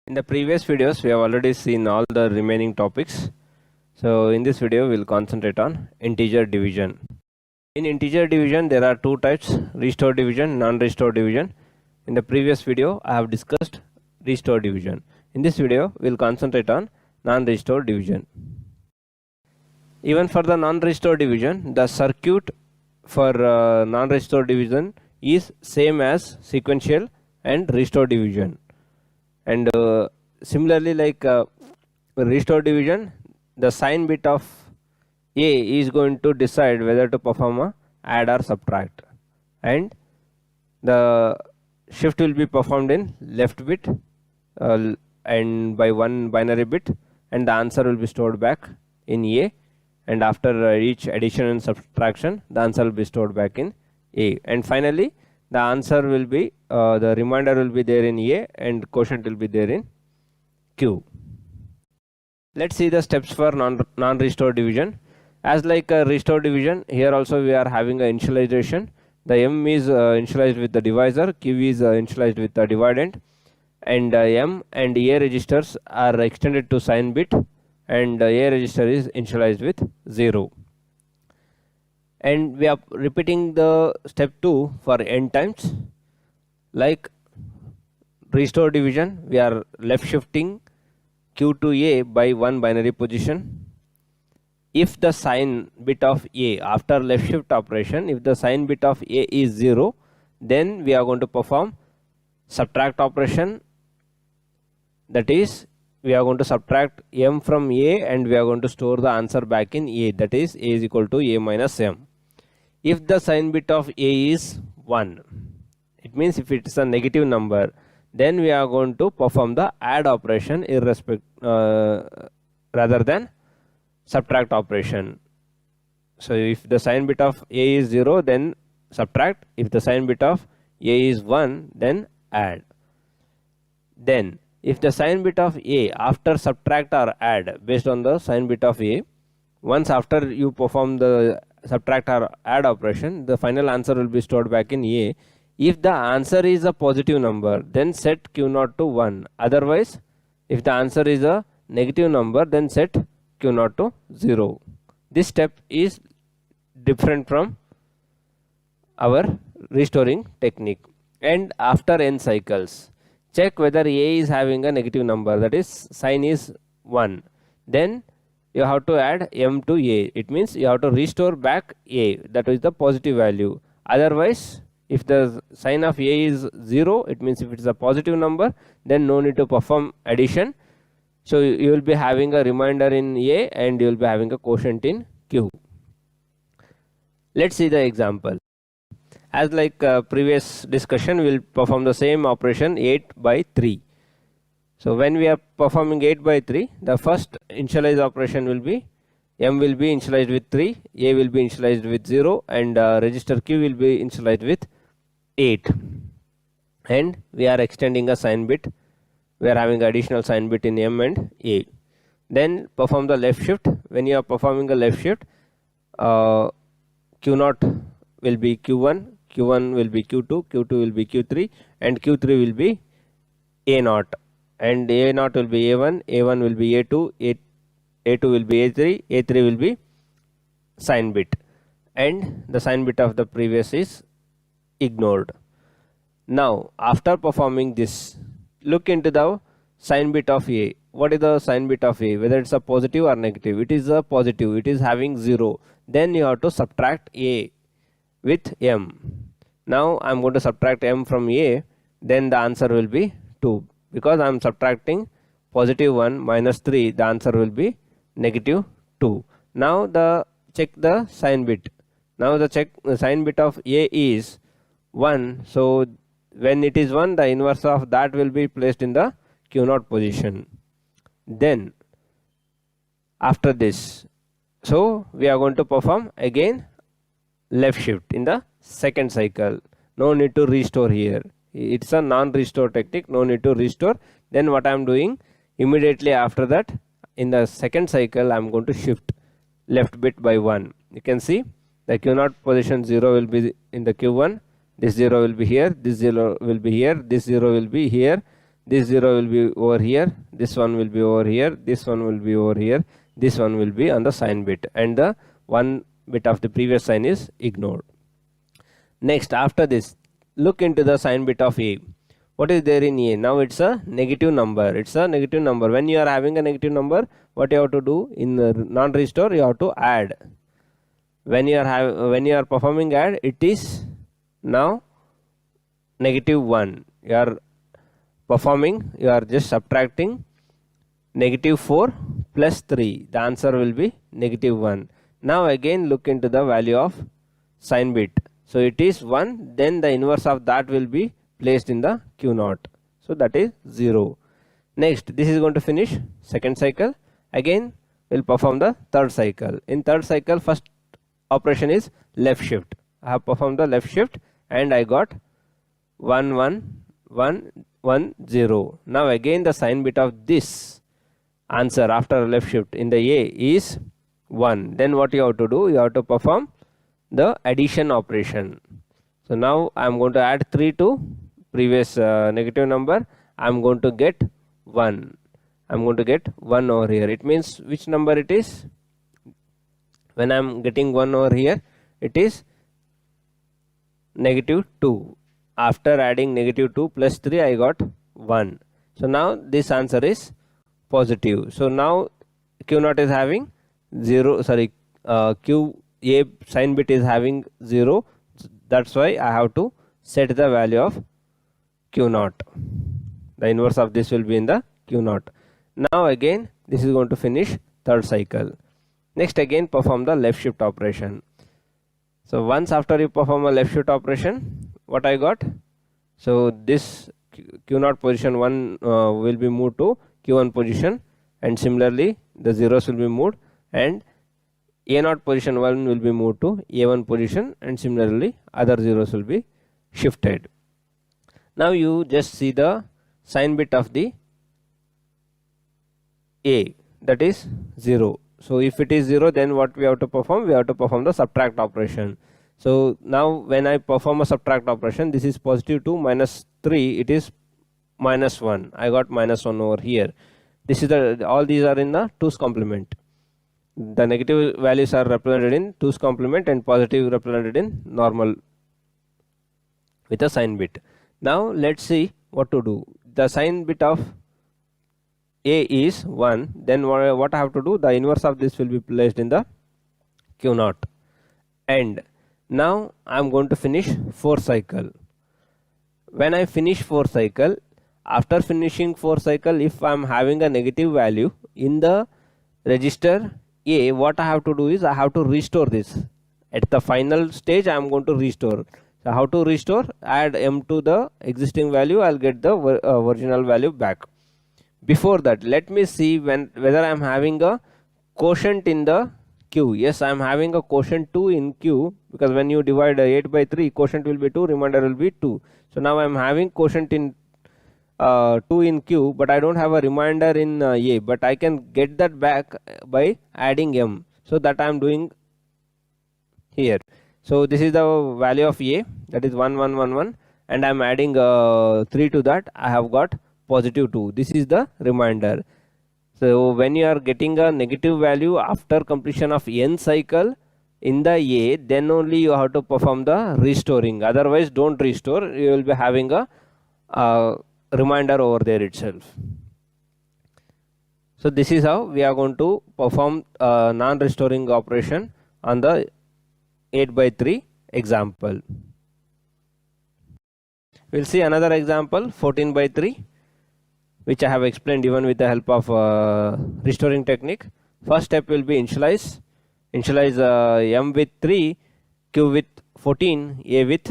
In the previous videos, we have already seen all the remaining topics. So in this video, we'll concentrate on integer division. In integer division, there are two types: restore division, non-restore division. In the previous video, I have discussed restore division. In this video, we'll concentrate on non-restore division. Even for the non-restore division, the circuit for non-restore division is same as sequential and restore division. And similarly, like restore division, the sign bit of A is going to decide whether to perform a add or subtract, and the shift will be performed in left bit and by one binary bit, and the answer will be stored back in A, and after each addition and subtraction, the answer will be stored back in A, and finally the answer will be the remainder will be there in A and quotient will be there in Q. Let's see the steps for non-restore division. As like a restore division, here also we are having a initialization. The M is initialized with the divisor, Q is initialized with the dividend, and M and A registers are extended to sign bit, and A register is initialized with 0. And we are repeating the step 2 for n times. Like restore division, we are left shifting Q to A by one binary position. If the sign bit of A after left shift operation, if the sign bit of A is 0, then we are going to perform subtract operation. That is, we are going to subtract M from A and we are going to store the answer back in A, that is A is equal to A minus M. If the sign bit of A is 1, it means if it is a negative number, then we are going to perform the add operation rather than subtract operation. So if the sign bit of A is 0, then subtract. If the sign bit of A is 1, then add. Then if the sign bit of A after subtract or add based on the sign bit of A, once after you perform the subtract or add operation, the final answer will be stored back in A. If the answer is a positive number, then set Q0 to 1. Otherwise, if the answer is a negative number, then set Q0 to 0. This step is different from our restoring technique. And after n cycles, check whether A is having a negative number, that is sign is 1. Then you have to add M to A. It means you have to restore back A, that is the positive value. Otherwise, if the sign of A is 0, it means if it is a positive number, then no need to perform addition. So you will be having a remainder in A and you will be having a quotient in Q. Let's see the example. As like previous discussion, we will perform the same operation 8 by 3. So when we are performing 8 by 3, the first initialize operation will be M will be initialized with 3, A will be initialized with 0, and register Q will be initialized with 8. And we are extending a sign bit. We are having additional sign bit in M and A. Then perform the left shift. When you are performing a left shift, Q0 will be Q1, Q1 will be Q2, Q2 will be Q3, and Q3 will be A0. And A0 will be A1, A1 will be A2, A2 will be A3, A3 will be sign bit, and the sign bit of the previous is ignored. Now after performing this, look into the sign bit of A. What is the sign bit of A? Whether it's a positive or negative. It is a positive, it is having 0. Then you have to subtract A with M. Now I am going to subtract M from A, then the answer will be 2. Because I am subtracting positive 1 minus 3, the answer will be negative 2. Now check the sign bit. Now the sign bit of A is 1. So when it is 1, the inverse of that will be placed in the Q0 position. Then after this, so we are going to perform again left shift in the second cycle. No need to restore here. It's a non-restore technique, no need to restore. Then what I am doing, immediately after that, in the second cycle, I am going to shift left bit by 1. You can see the Q0 position 0 will be in the Q1, this 0 will be here, this 0 will be here, this 0 will be here, this 0 will be over here, this one will be over here, this one will be over here, this one will be on the sign bit, and the one bit of the previous sign is ignored. Next, after this, look into the sign bit of A. What is there in A? Now it's a negative number. It's a negative number. When you are having a negative number, what you have to do in the non-restore, you have to add. When you are performing add, it is now -1. You are performing, you are just subtracting -4 plus 3. The answer will be -1. Now again look into the value of sign bit. So it is 1, then the inverse of that will be placed in the Q0. So that is 0. Next, this is going to finish second cycle. Again we'll perform the third cycle. In third cycle, first operation is left shift. I have performed the left shift and I got 1 1 1 1 0. Now again the sign bit of this answer after left shift in the A is 1. Then what you have to do? You have to perform the addition operation. So now I am going to add 3 to previous negative number. I am going to get 1. I am going to get 1 over here. It means which number it is? When I am getting 1 over here, it is -2. After adding -2 plus 3, I got 1. So now this answer is positive. So now Q0 is having 0, sorry, QA sign bit is having 0. That's why I have to set the value of Q0. The inverse of this will be in the Q0. Now again this is going to finish third cycle. Next again perform the left shift operation. So once after you perform a left shift operation, what I got? So this Q0 position 1 will be moved to Q1 position, and similarly the zeros will be moved, and A0 position 1 will be moved to A1 position, and similarly other zeros will be shifted. Now you just see the sign bit of the A, that is 0. So if it is 0, then what we have to perform? We have to perform the subtract operation. So now when I perform a subtract operation, this is +2 minus 3, it is -1. I got -1 over here. This is the, all these are in the 2's complement. The negative values are represented in 2's complement and positive represented in normal with a sign bit. Now let's see what to do. The sign bit of A is 1, then what I have to do? The inverse of this will be placed in the Q0. And now I am going to finish 4th cycle. When I finish 4th cycle, after finishing 4th cycle, if I am having a negative value in the register A, what I have to do is I have to restore this. At the final stage, I am going to restore. So how to restore? Add M to the existing value, I will get the original value back. Before that, let me see whether I am having a quotient in the Q. Yes, I am having a quotient 2 in Q, because when you divide 8 by 3, quotient will be 2, remainder will be 2. So now I am having quotient in 2 in Q, but I don't have a remainder in A, but I can get that back by adding M. So that I am doing here. So this is the value of A, that is 1 1 1 1, and I am adding 3 to that. I have got +2. This is the remainder. So when you are getting a negative value after completion of n cycle in the A, then only you have to perform the restoring. Otherwise don't restore, you will be having a remainder over there itself. So this is how we are going to perform non-restoring operation on the 8 by 3 example. We will see another example, 14 by 3, which I have explained even with the help of restoring technique. First step will be initialize. Initialize M with 3, Q with 14, A with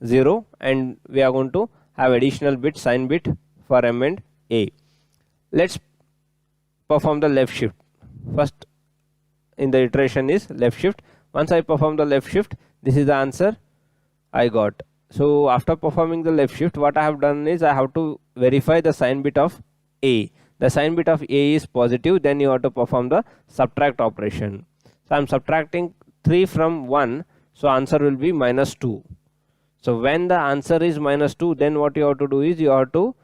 0, and we are going to have additional bit, sign bit for M and A. Let's perform the left shift. First in the iteration is left shift. Once I perform the left shift, this is the answer I got. So after performing the left shift, what I have done is I have to verify the sign bit of A. The sign bit of A is positive, then you have to perform the subtract operation. So I am subtracting 3 from 1, so answer will be -2. So when the answer is -2, then what you have to do is you have to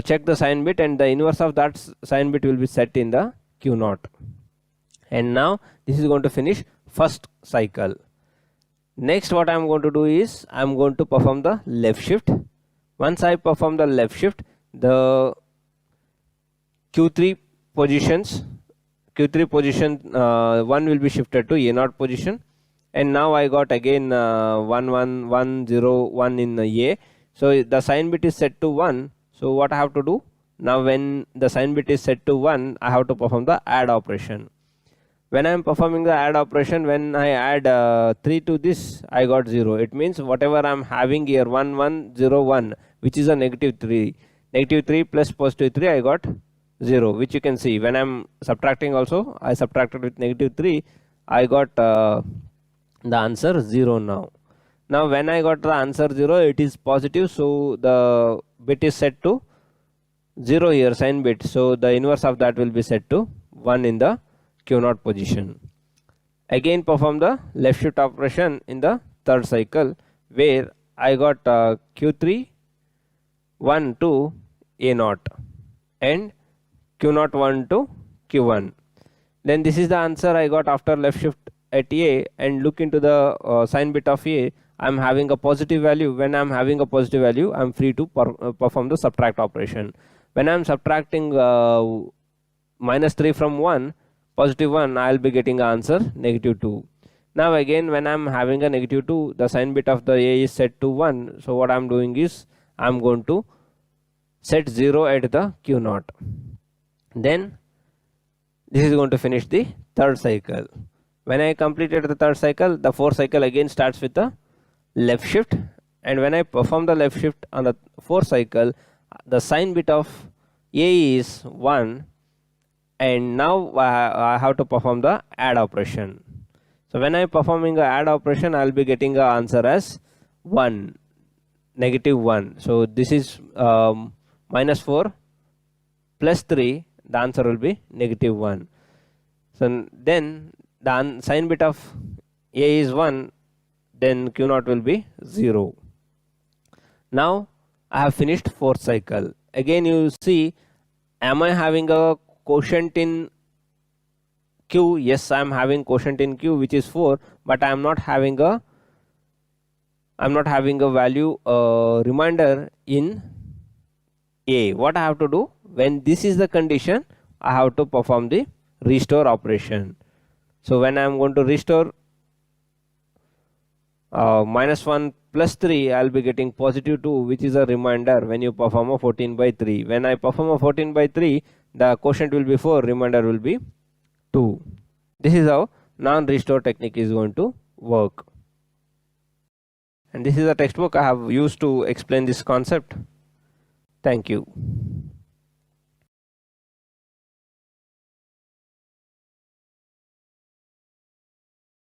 check the sign bit, and the inverse of that sign bit will be set in the Q naught. And now this is going to finish first cycle. Next what I am going to do is I am going to perform the left shift. Once I perform the left shift, the Q3 position 1 will be shifted to A0 position, and now I got again 1 1 1 0 1 in A. So the sign bit is set to 1. So what I have to do now, when the sign bit is set to 1, I have to perform the add operation. When I am performing the add operation, when I add 3 to this, I got 0. It means whatever I am having here, 1 1 0 1, which is a negative 3. Negative 3 plus positive 3, I got 0, which you can see when I am subtracting also. I subtracted with negative 3, I got the answer 0 now. Now when I got the answer 0, it is positive, so the bit is set to 0 here, sign bit. So the inverse of that will be set to 1 in the Q0 position. Again perform the left shift operation in the third cycle, where I got Q3 1 to A0 and Q0 1 to Q1. Then this is the answer I got after left shift at A, and look into the sign bit of A. I am having a positive value. When I am having a positive value, I am free to perform the subtract operation. When I am subtracting minus 3 from 1, positive 1, I will be getting the answer negative 2. Now again, when I am having a negative 2, the sign bit of the A is set to 1. So what I am doing is I am going to set 0 at the Q0. Then this is going to finish the third cycle. When I completed the third cycle, the fourth cycle again starts with the left shift, and when I perform the left shift on the fourth cycle, the sign bit of A is 1, and now I have to perform the add operation. So when I am performing the add operation, I will be getting the answer as 1, negative 1. So this is minus 4 plus 3, the answer will be negative 1. So then the sign bit of A is 1, then Q0 will be 0. Now I have finished fourth cycle. Again you see, am I having a quotient in Q? Yes, I am having quotient in Q, which is 4, but I am not having a value reminder in A. What I have to do? When this is the condition, I have to perform the restore operation. So when I am going to restore minus 1 plus 3, I will be getting positive 2, which is a reminder when you perform a 14 by 3. When I perform a 14 by 3, the quotient will be 4, reminder will be 2. This is how non-restore technique is going to work. And this is a textbook I have used to explain this concept. Thank you.